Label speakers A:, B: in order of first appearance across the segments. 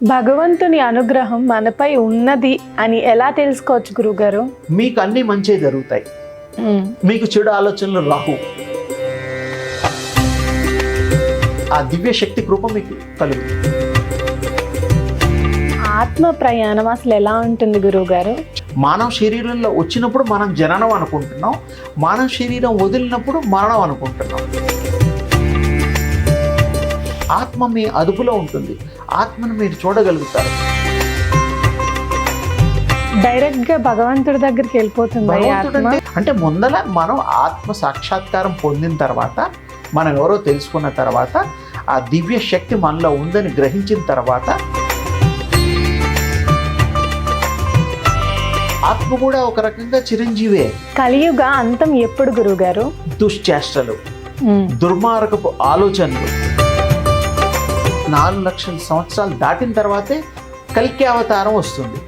A: భగవంతుని అనుగ్రహం మనపై ఉన్నది అని ఎలా తెలుసుకోవచ్చు గురుగారు?
B: మీకు అన్ని మంచి జరుగుతాయి, మీకు చెడు ఆలోచనలు రావు. ఆ దివ్య శక్తి కృప మీకు కలుగుతుంది.
A: ఆత్మ ప్రయాణం అసలు ఎలా ఉంటుంది గురుగారు?
B: మానవ శరీరంలో వచ్చినప్పుడు మనం జననం అనుకుంటున్నాం, మానవ శరీరం వదిలినప్పుడు మరణం అనుకుంటున్నాం. ఆత్మ మీ అదుపులో ఉంటుంది, ఆత్మను మీరు చూడగలుగుతారు.
A: డైరెక్ట్ గా భగవంతుడి దగ్గరికి వెళ్ళిపోతుంది.
B: అంటే ముందల మనం ఆత్మ సాక్షాత్కారం పొందిన తర్వాత, మనం ఎవరో తెలుసుకున్న తర్వాత, ఆ దివ్య శక్తి మనలో ఉందని గ్రహించిన తర్వాత ఆత్మ కూడా ఒక రకంగా చిరంజీవే.
A: కలియుగ అంతం ఎప్పుడు గురుగారు?
B: దుశ్చేష్టలు, దుర్మార్గపు ఆలోచనలు 4 లక్షల సంవత్సరాలు దాటిన తర్వాతే కల్కి అవతారం వస్తుంది.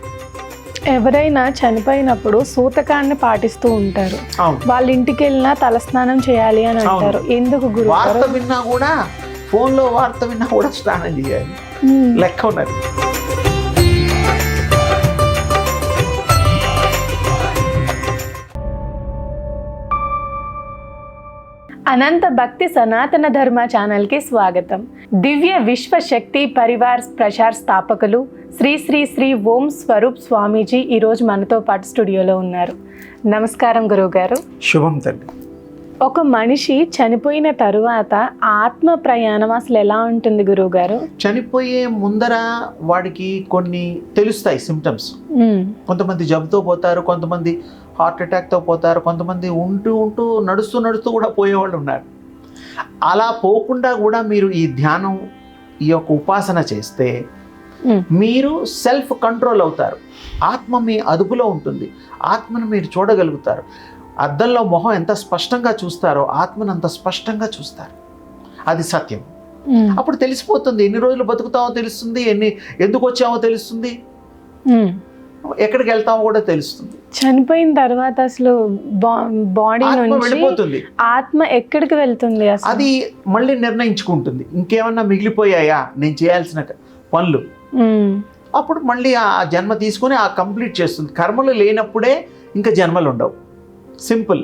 A: ఎవరైనా చనిపోయినప్పుడు సూతకాన్ని పాటిస్తూ ఉంటారు. వాళ్ళ ఇంటికి వెళ్ళినా తలస్నానం చేయాలి అని అంటారు. ఎందుకు గురుగారు?
B: వార్త విన్నా కూడా, ఫోన్లో వార్త విన్నా కూడా స్నానం చేయాలి, లెక్క ఉన్నది.
A: అనంత భక్తి సనాతన ధర్మ ఛానల్కి స్వాగతం. దివ్య విశ్వ శక్తి పరివార్ ప్రచార్ స్థాపకులు శ్రీ శ్రీ శ్రీ ఓం స్వరూప్ స్వామీజీ ఈరోజు మనతో పాటు స్టూడియోలో ఉన్నారు. నమస్కారం గురువుగారు.
B: శుభం తల్లి.
A: ఒక మనిషి చనిపోయిన తరువాత ఆత్మ ప్రయాణం అసలు ఎలా ఉంటుంది గురువుగారు?
B: చనిపోయే ముందర వాడికి కొన్ని తెలుస్తాయి సిమ్టమ్స్. కొంతమంది జబ్బుతో పోతారు, కొంతమంది హార్ట్ అటాక్తో పోతారు, కొంతమంది ఉంటూ నడుస్తూ కూడా పోయేవాళ్ళు ఉన్నారు. అలా పోకుండా కూడా మీరు ఈ ధ్యానం, ఈ యొక్క ఉపాసన చేస్తే మీరు సెల్ఫ్ కంట్రోల్ అవుతారు. ఆత్మ మీ అదుపులో ఉంటుంది, ఆత్మను మీరు చూడగలుగుతారు. అద్దంలో మొహం ఎంత స్పష్టంగా చూస్తారో ఆత్మను అంత స్పష్టంగా చూస్తారు. అది సత్యం. అప్పుడు తెలిసిపోతుంది, ఎన్ని రోజులు బతుకుతామో తెలుస్తుంది, ఎందుకు వచ్చామో తెలుస్తుంది, ఎక్కడికి వెళ్తామో కూడా తెలుస్తుంది.
A: చనిపోయిన తర్వాత అసలు బాడీ
B: వెళ్ళిపోతుంది,
A: ఆత్మ ఎక్కడికి వెళ్తుంది?
B: అది మళ్ళీ నిర్ణయించుకుంటుంది. ఇంకేమన్నా మిగిలిపోయాయా నేను చేయాల్సిన పనులు, అప్పుడు మళ్ళీ ఆ జన్మ తీసుకొని ఆ కంప్లీట్ చేస్తుంది. కర్మలు లేనప్పుడే ఇంకా జన్మలు ఉండవు. సింపుల్.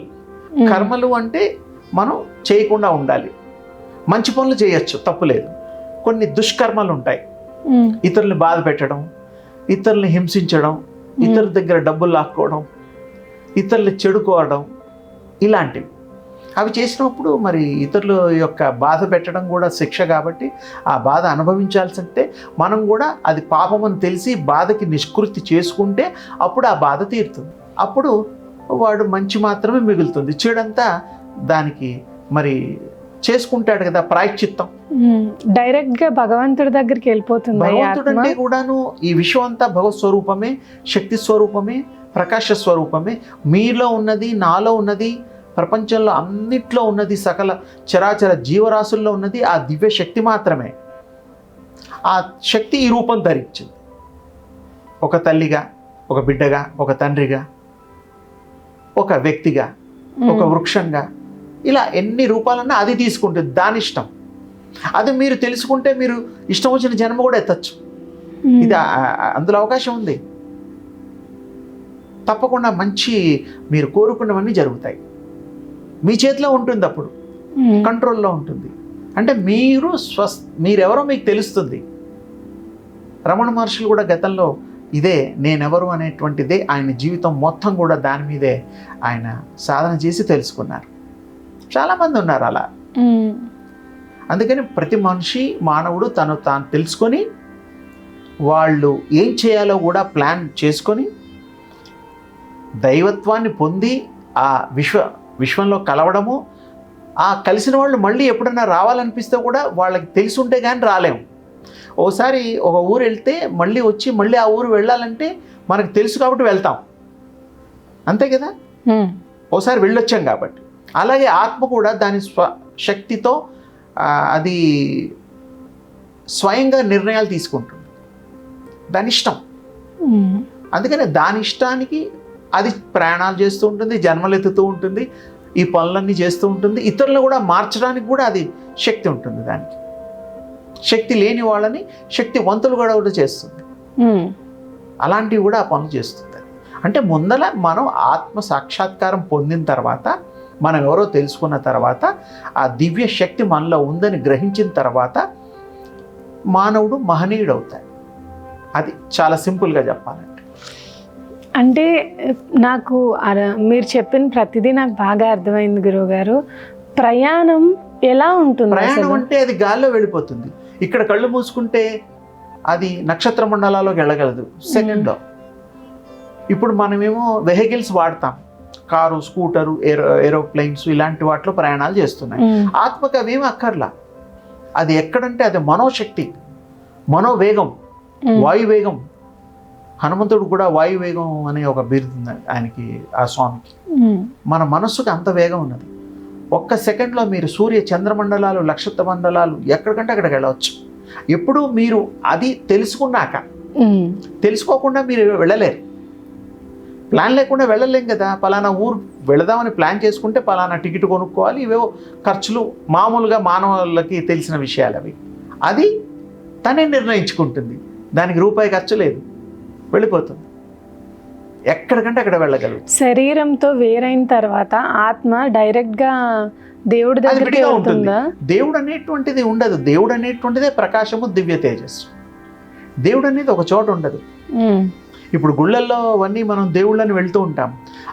B: కర్మలు అంటే మనం చేయకుండా ఉండాలి. మంచి పనులు చేయొచ్చు, తప్పులేదు. కొన్ని దుష్కర్మలు ఉంటాయి, ఇతరుల్ని బాధ పెట్టడం, ఇతరుల్ని హింసించడం, ఇతరుల దగ్గర డబ్బులు లాక్కోవడం, ఇతరులు చెడుకోవడం, ఇలాంటివి. అవి చేసినప్పుడు మరి ఇతరుల యొక్క బాధ పెట్టడం కూడా శిక్ష కాబట్టి ఆ బాధ అనుభవించాల్సింటే మనం కూడా అది పాపమని తెలిసి బాధకి నిష్కృతి చేసుకుంటే అప్పుడు ఆ బాధ తీరుతుంది. అప్పుడు వాడు మంచి మాత్రమే మిగులుతుంది, చెడంతా దానికి మరి చేసుకుంటాడు కదా ప్రాయశ్చిత్తం.
A: డైరెక్ట్ గా భగవంతుడి దగ్గరికి వెళ్ళిపోతుంది.
B: భగవంతుడు అంటే కూడాను ఈ విశ్వం అంతా భగవత్ స్వరూపమే, శక్తి స్వరూపమే, ప్రకాశ స్వరూపమే. మీలో ఉన్నది, నాలో ఉన్నది, ప్రపంచంలో అన్నిట్లో ఉన్నది, సకల చరాచర జీవరాశుల్లో ఉన్నది ఆ దివ్య శక్తి మాత్రమే. ఆ శక్తి ఈ రూపం ధరించింది. ఒక తల్లిగా, ఒక బిడ్డగా, ఒక తండ్రిగా, ఒక వ్యక్తిగా, ఒక వృక్షంగా, ఇలా ఎన్ని రూపాలన్నా అది తీసుకుంటుంది, దాని ఇష్టం. అది మీరు తెలుసుకుంటే మీరు ఇష్టం వచ్చిన జన్మ కూడా ఎత్తచ్చు. ఇది అందులో అవకాశం ఉంది. తప్పకుండా మంచి మీరు కోరుకున్నవన్నీ జరుగుతాయి. మీ చేతిలో ఉంటుంది, అప్పుడు కంట్రోల్లో ఉంటుంది. అంటే మీరెవరో మీకు తెలుస్తుంది. రమణ మహర్షులు కూడా గతంలో ఇదే నేనెవరు అనేటువంటిదే ఆయన జీవితం మొత్తం కూడా దాని మీదే ఆయన సాధన చేసి తెలుసుకున్నారు. చాలామంది ఉన్నారు అలా. అందుకని ప్రతి మనిషి, మానవుడు తాను తెలుసుకొని వాళ్ళు ఏం చేయాలో కూడా ప్లాన్ చేసుకొని దైవత్వాన్ని పొంది ఆ విశ్వంలో కలవడము, ఆ కలిసిన వాళ్ళు మళ్ళీ ఎప్పుడైనా రావాలనిపిస్తే కూడా వాళ్ళకి తెలిసి ఉంటే కానీ రాలేము. ఓసారి ఒక ఊరు వెళ్తే మళ్ళీ వచ్చి మళ్ళీ ఆ ఊరు వెళ్ళాలంటే మనకు తెలుసు కాబట్టి వెళ్తాం, అంతే కదా. ఓసారి వెళ్ళొచ్చాం కాబట్టి. అలాగే ఆత్మ కూడా దాని శక్తితో అది స్వయంగా నిర్ణయాలు తీసుకుంటుంది, దాని ఇష్టం. అందుకని దాని ఇష్టానికి అది ప్రయాణాలు చేస్తూ ఉంటుంది, జన్మలు ఎత్తుతూ ఉంటుంది, ఈ పనులన్నీ చేస్తూ ఉంటుంది. ఇతరులను కూడా మార్చడానికి కూడా అది శక్తి ఉంటుంది దానికి. శక్తి లేని వాళ్ళని శక్తివంతులు కూడా చేస్తుంది. అలాంటివి కూడా ఆ పనులు చేస్తుంది. అంటే ముందల మనం ఆత్మ సాక్షాత్కారం పొందిన తర్వాత, మనం ఎవరో తెలుసుకున్న తర్వాత, ఆ దివ్య శక్తి మనలో ఉందని గ్రహించిన తర్వాత మానవుడు మహనీయుడు అవుతాడు. అది చాలా సింపుల్గా చెప్పాలంటే.
A: అంటే నాకు మీరు చెప్పిన ప్రతిదీ నాకు బాగా అర్థమైంది గురువుగారు. ప్రయాణం ఎలా ఉంటుంది?
B: ప్రయాణం అంటే అది గాల్లో వెళ్ళిపోతుంది. ఇక్కడ కళ్ళు మూసుకుంటే అది నక్షత్ర మండలాల్లోకి వెళ్ళగలదు సెకండ్లో. ఇప్పుడు మనమేమో వెహికల్స్ వాడతాం, కారు, స్కూటరు, ఏరోప్లేన్స్, ఇలాంటి వాటిలో ప్రయాణాలు చేస్తున్నాయి. ఆత్మకు అవేమి అక్కర్లా. అది ఎక్కడంటే అది మనోశక్తి, మనోవేగం, వాయువేగం. హనుమంతుడు కూడా వాయువేగం అనే ఒక బిరుదు ఆయనకి, ఆ స్వామికి. మన మనస్సుకి అంత వేగం ఉన్నది. ఒక్క సెకండ్లో మీరు సూర్య చంద్రమండలాలు, నక్షత్ర మండలాలు ఎక్కడికంటే అక్కడికి వెళ్ళవచ్చు. ఎప్పుడు మీరు అది తెలుసుకున్నాక. తెలుసుకోకుండా మీరు వెళ్ళలేరు. ప్లాన్ లేకుండా వెళ్ళలేం కదా. పలానా ఊరు వెళదామని ప్లాన్ చేసుకుంటే పలానా టికెట్ కొనుక్కోవాలి, ఇవేవో ఖర్చులు మామూలుగా మానవులకి తెలిసిన విషయాలు అవి. అది తనే నిర్ణయించుకుంటుంది. దానికి రూపాయి ఖర్చు లేదు, వెళ్ళిపోతుంది. ఎక్కడికంటే అక్కడ వెళ్ళగలరు.
A: శరీరంతో వేరైన తర్వాత ఆత్మ డైరెక్ట్గా దేవుడి దగ్గరికి వెళ్తుందా?
B: దేవుడు అనేటువంటిది ఉండదు. దేవుడు అనేటువంటిదే ప్రకాశము, దివ్య తేజస్సు. దేవుడు అనేది ఒక చోట ఉండదు. ఇప్పుడు గుళ్ళల్లో అవన్నీ మనం దేవుళ్ళని వెళ్తూ ఉంటాం,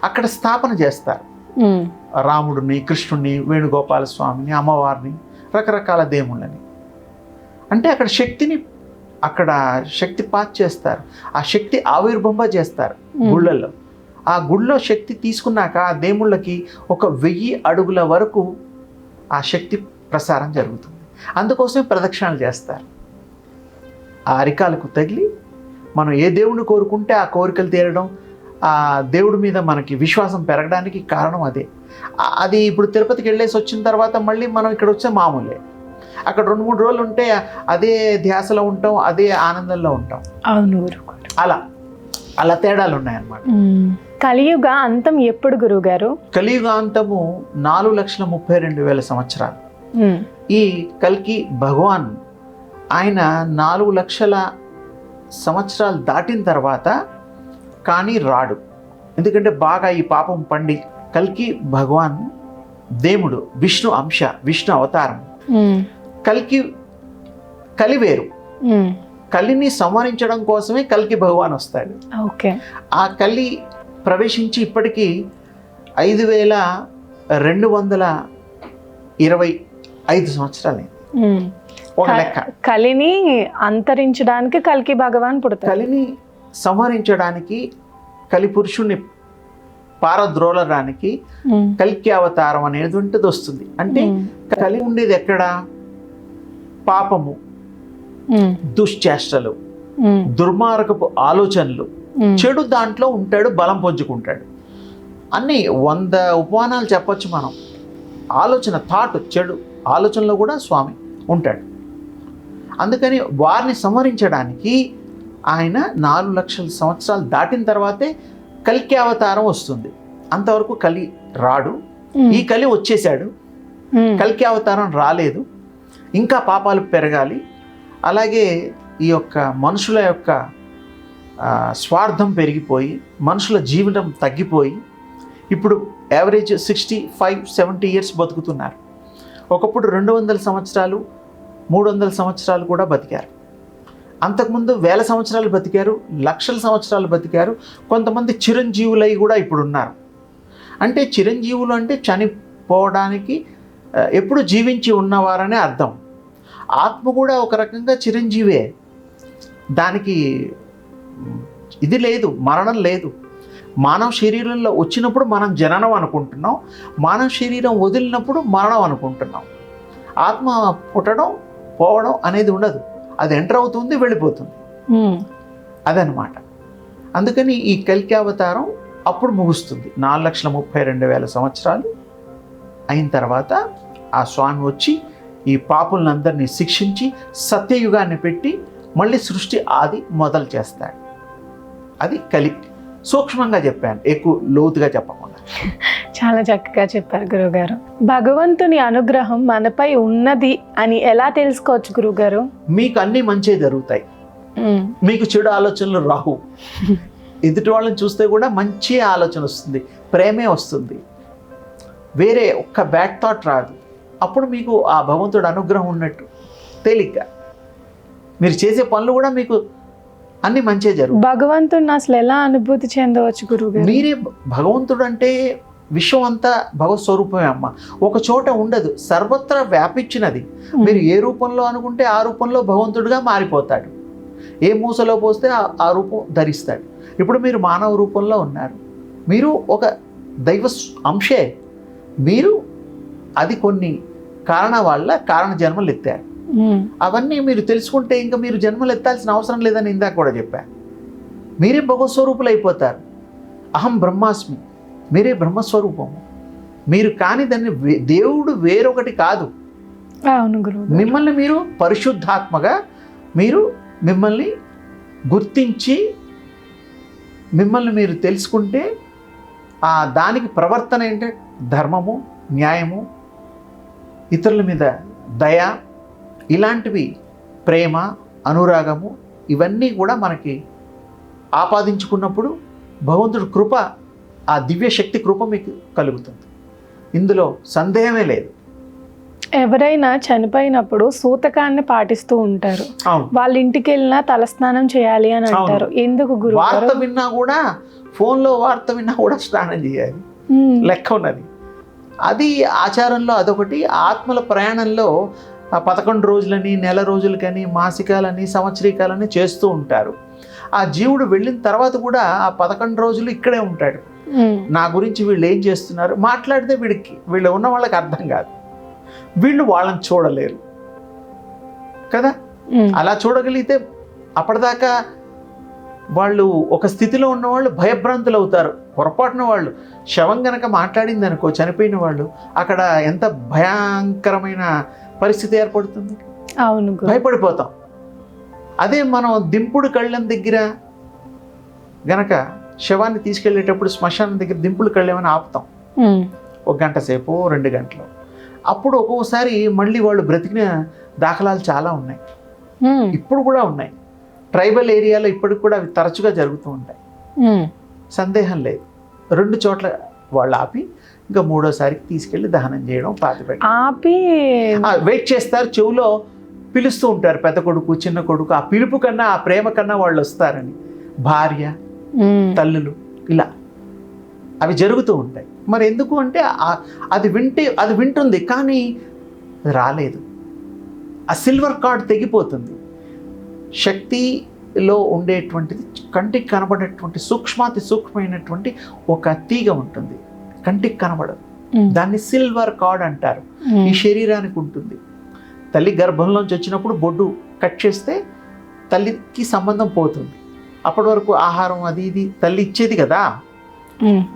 B: అక్కడ స్థాపన చేస్తారు. రాముడిని, కృష్ణుడిని, వేణుగోపాల స్వామిని, అమ్మవారిని, రకరకాల దేవుళ్ళని. అంటే అక్కడ శక్తిని, అక్కడ శక్తిపాత్ చేస్తారు. ఆ శక్తి ఆవిర్భంబ చేస్తారు గుళ్ళల్లో. ఆ గుళ్ళో శక్తి తీసుకున్నాక ఆ దేవుళ్ళకి 1000 అడుగుల వరకు ఆ శక్తి ప్రసారం జరుగుతుంది. అందుకోసమే ప్రదక్షిణాలు చేస్తారు. ఆ అరికాలకు తగిలి మనం ఏ దేవుడిని కోరుకుంటే ఆ కోరికలు తీరడం, ఆ దేవుడి మీద మనకి విశ్వాసం పెరగడానికి కారణం అదే. అది ఇప్పుడు తిరుపతికి వెళ్ళేసి వచ్చిన తర్వాత మళ్ళీ మనం ఇక్కడ వచ్చే మామూలే. అక్కడ 2-3 రోజులు ఉంటే అదే ధ్యాసలో ఉంటాం, అదే ఆనందంలో ఉంటాం.
A: అవును.
B: అలా తేడాలు ఉన్నాయన్నమాట.
A: కలియుగ అంతం ఎప్పుడు గురువుగారు?
B: కలియుగ అంతము 4,32,000 సంవత్సరాలు. ఈ కల్కి భగవాన్ ఆయన 4 లక్షల సంవత్సరాలు దాటిన తర్వాత కానీ రాడు. ఎందుకంటే బాగా ఈ పాపం పండి. కల్కి భగవాన్ దేవుడు, విష్ణు అంశ, విష్ణు అవతారం. కలి వేరు. కలిని సంహరించడం కోసమే కల్కి భగవాన్ వస్తాడు. ఆ కలి ప్రవేశించి ఇప్పటికీ 5,225 సంవత్సరాలు. ఒక లెక్క.
A: కలిని అంతరించడానికి కల్కి భగవాన్ పుడతాడు.
B: కలిని సంహరించడానికి, కలి పురుషుణ్ణి పారద్రోలడానికి కల్కి అవతారం అనేది వస్తుంది. అంటే కలి ఉండేది ఎక్కడ? పాపము, దుశ్చేష్టలు, దుర్మార్గపు ఆలోచనలు, చెడు దాంట్లో ఉంటాడు, బలం పుంజుకుంటాడు. అన్నీ 100 ఉపమానాలు చెప్పచ్చు మనం. ఆలోచన, థాట్, చెడు ఆలోచనలో కూడా స్వామి ఉంటాడు. అందుకని వారిని సంహరించడానికి ఆయన 4 లక్షల సంవత్సరాలు దాటిన తర్వాతే కల్కి అవతారం వస్తుంది. అంతవరకు కలి రాడు. ఈ కలి వచ్చేసాడు, కల్కి అవతారం రాలేదు. ఇంకా పాపాలు పెరగాలి. అలాగే ఈ యొక్క మనుషుల యొక్క స్వార్థం పెరిగిపోయి, మనుషుల జీవితం తగ్గిపోయి, ఇప్పుడు యావరేజ్ 65-70 ఇయర్స్ బతుకుతున్నారు. ఒకప్పుడు 200 సంవత్సరాలు, 300 సంవత్సరాలు కూడా బతికారు. అంతకుముందు 1000 సంవత్సరాలు బతికారు, లక్షల సంవత్సరాలు బతికారు. కొంతమంది చిరంజీవులై కూడా ఇప్పుడు ఉన్నారు. అంటే చిరంజీవులు అంటే చనిపోవడానికి ఎప్పుడు జీవించి ఉన్నవారనే అర్థం. ఆత్మ కూడా ఒక రకంగా చిరంజీవే. దానికి ఇది లేదు, మరణం లేదు. మానవ శరీరంలో వచ్చినప్పుడు మనం జననం అనుకుంటున్నాం, మానవ శరీరం వదిలినప్పుడు మరణం అనుకుంటున్నాం. ఆత్మ పుట్టడం, పోవడం అనేది ఉండదు. అది ఎంటర్ అవుతుంది, వెళ్ళిపోతుంది. అదనమాట. అందుకని ఈ కల్కి అవతారం అప్పుడు ముగుస్తుంది. 4,32,000 సంవత్సరాలు అయిన తర్వాత ఆ స్వామి వచ్చి ఈ పాపులందరినీ శిక్షించి సత్యయుగాన్ని పెట్టి మళ్ళీ సృష్టి ఆది మొదలు చేస్తాడు. అది కలి. సూక్ష్మంగా చెప్పాను, ఎక్కువ లోతుగా చెప్పకుండా.
A: చాలా చక్కగా చెప్పారు గురుగారు. భగవంతుని అనుగ్రహం మనపై ఉన్నది అని ఎలా తెలుసుకోవచ్చు గురుగారు?
B: మీకు అన్నీ మంచి జరుగుతాయి, మీకు చెడు ఆలోచనలు రావు. ఎదుటి వాళ్ళని చూస్తే కూడా మంచి ఆలోచన వస్తుంది, ప్రేమే వస్తుంది, వేరే ఒక్క బ్యాడ్ థాట్ రాదు. అప్పుడు మీకు ఆ భగవంతుడు అనుగ్రహం ఉన్నట్టు తేలిగ్గా మీరు చేసే పనులు కూడా మీకు అన్ని మంచి జరుగుతాయి.
A: భగవంతుడిని అసలు ఎలా అనుభూతి చెందవచ్చు గురుగారు?
B: మీరే భగవంతుడు అంటే విశ్వం అంతా భగవత్ స్వరూపమే అమ్మ, ఒక చోట ఉండదు, సర్వత్రా వ్యాపించినది. మీరు ఏ రూపంలో అనుకుంటే ఆ రూపంలో భగవంతుడిగా మారిపోతాడు. ఏ మూసలో పోస్తే ఆ రూపం ధరిస్తాడు. ఇప్పుడు మీరు మానవ రూపంలో ఉన్నారు, మీరు ఒక దైవ అంశే. మీరు అది కొన్ని కారణాల వల్ల కారణ జన్మలు ఎత్తారు. అవన్నీ మీరు తెలుసుకుంటే ఇంకా మీరు జన్మలు ఎత్తాల్సిన అవసరం లేదని ఇందాక కూడా చెప్పాను. మీరే భగవత్ స్వరూపులు అయిపోతారు. అహం బ్రహ్మాస్మి, మీరే బ్రహ్మస్వరూపము. మీరు కానీ దాన్ని దేవుడు వేరొకటి కాదు.
A: అవును గురువు.
B: మిమ్మల్ని మీరు పరిశుద్ధాత్మగా మీరు మిమ్మల్ని గుర్తించి మిమ్మల్ని మీరు తెలుసుకుంటే దానికి ప్రవర్తన ఏంటంటే ధర్మము, న్యాయము, ఇతరుల మీద దయ, ఇలాంటివి, ప్రేమ, అనురాగము, ఇవన్నీ కూడా మనకి ఆపాదించుకున్నప్పుడు భగవంతుడి కృప, ఆ దివ్య శక్తి కృప మీకు కలుగుతుంది. ఇందులో సందేహమే లేదు.
A: ఎవరైనా చనిపోయినప్పుడు సూతకాన్ని పాటిస్తూ ఉంటారు. వాళ్ళ ఇంటికి వెళ్ళినా తలస్నానం చేయాలి అని అంటారు. ఎందుకు గురువు?
B: వార్త విన్నా కూడా, ఫోన్లో వార్త విన్నా కూడా స్నానం చేయాలి, లెక్క ఉన్నది. అది ఆచారంలో అదొకటి. ఆత్మల ప్రయాణంలో 11 రోజులని, నెల రోజులకని, మాసికాలని, సంవత్సరీకాలని చేస్తూ ఉంటారు. ఆ జీవుడు వెళ్ళిన తర్వాత కూడా ఆ 11 రోజులు ఇక్కడే ఉంటాడు. నా గురించి వీళ్ళు ఏం చేస్తున్నారు మాట్లాడితే వీళ్ళు ఉన్న వాళ్ళకి అర్థం కాదు, వీళ్ళు వాళ్ళని చూడలేరు కదా. అలా చూడగలిగితే అప్పటిదాకా వాళ్ళు ఒక స్థితిలో ఉన్నవాళ్ళు భయభ్రాంతులు అవుతారు. పొరపాటున వాళ్ళు శవం గనక మాట్లాడింది అనుకో, చనిపోయిన వాళ్ళు, అక్కడ ఎంత భయంకరమైన పరిస్థితి ఏర్పడుతుంది.
A: అవును,
B: భయపడిపోతాం. అదే మనం దింపుడు కళ్ళం దగ్గర గనక శవాన్ని తీసుకెళ్ళేటప్పుడు శ్మశానం దగ్గర దింపుడు కళ్ళేమని ఆపుతాం, 1 గంట సేపు, 2 గంటలు. అప్పుడు ఒక్కొక్కసారి మళ్ళీ వాళ్ళు బ్రతికిన దాఖలాలు చాలా ఉన్నాయి, ఇప్పుడు కూడా ఉన్నాయి. ట్రైబల్ ఏరియాలో ఇప్పటికి కూడా అవి తరచుగా జరుగుతూ ఉంటాయి, సందేహం లేదు. 2 చోట్ల వాళ్ళు ఆపి ఇంకా 3వసారికి తీసుకెళ్ళి దహనం చేయడం, పాతిపెట్టడం.
A: ఆపి
B: వెయిట్ చేస్తారు, చెవులో పిలుస్తూ ఉంటారు, పెద్ద కొడుకు, చిన్న కొడుకు. ఆ పిలుపు కన్నా, ఆ ప్రేమ కన్నా వాళ్ళు వస్తారని. భార్య, తల్లులు, ఇలా అవి జరుగుతూ ఉంటాయి. మరి ఎందుకు అంటే అది వింటుంది కానీ రాలేదు. ఆ సిల్వర్ కార్డ్ తెగిపోతుంది. శక్తిలో ఉండేటువంటిది కంటికి కనబడేటువంటి సూక్ష్మాతి సూక్ష్మమైనటువంటి ఒక తీగ ఉంటుంది, కంటికి కనబడదు. దాన్ని సిల్వర్ కార్డ్ అంటారు. ఈ శరీరానికి ఉంటుంది. తల్లి గర్భంలోంచి వచ్చినప్పుడు బొడ్డు కట్ చేస్తే తల్లికి సంబంధం పోతుంది. అప్పటి వరకు ఆహారం అది ఇది తల్లి ఇచ్చేది కదా.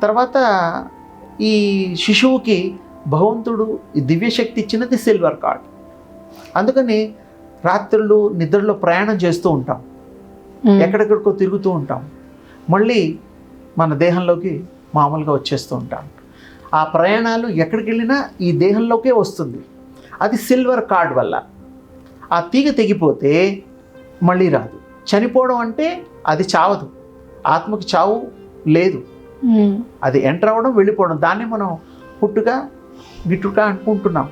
B: తర్వాత ఈ శిశువుకి భగవంతుడు ఈ దివ్యశక్తి ఇచ్చినది సిల్వర్ కార్డ్. అందుకని రాత్రులు నిద్రలో ప్రయాణం చేస్తూ ఉంటాం, ఎక్కడెక్కడికో తిరుగుతూ ఉంటాం, మళ్ళీ మన దేహంలోకి మామూలుగా వచ్చేస్తూ ఉంటాం. ఆ ప్రయాణాలు ఎక్కడికి వెళ్ళినా ఈ దేహంలోకే వస్తుంది. అది సిల్వర్ కార్డ్ వల్ల. ఆ తీగ తెగిపోతే మళ్ళీ రాదు. చనిపోవడం అంటే అది చావదు, ఆత్మకి చావు లేదు, అది ఎంటర్ అవ్వడం, వెళ్ళిపోవడం. దాన్ని మనం పుట్టుక గిట్టుక అనుకుంటున్నాం.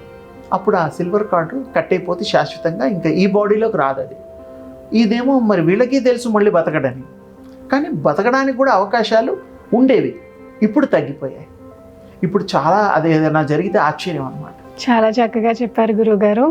B: అప్పుడు ఆ సిల్వర్ కార్డు కట్ అయిపోతే శాశ్వతంగా ఇంకా ఈ బాడీలోకి రాదు అది. ఇదేమో మరి వీళ్ళకి తెలుసు మళ్ళీ బతకడని, కానీ బతకడానికి కూడా అవకాశాలు ఉండేవి, ఇప్పుడు తగ్గిపోయాయి. ఇప్పుడు చాలా అది ఏదైనా జరిగితే ఆశ్చర్యం అన్నమాట.
A: చాలా చక్కగా చెప్పారు గురువుగారు.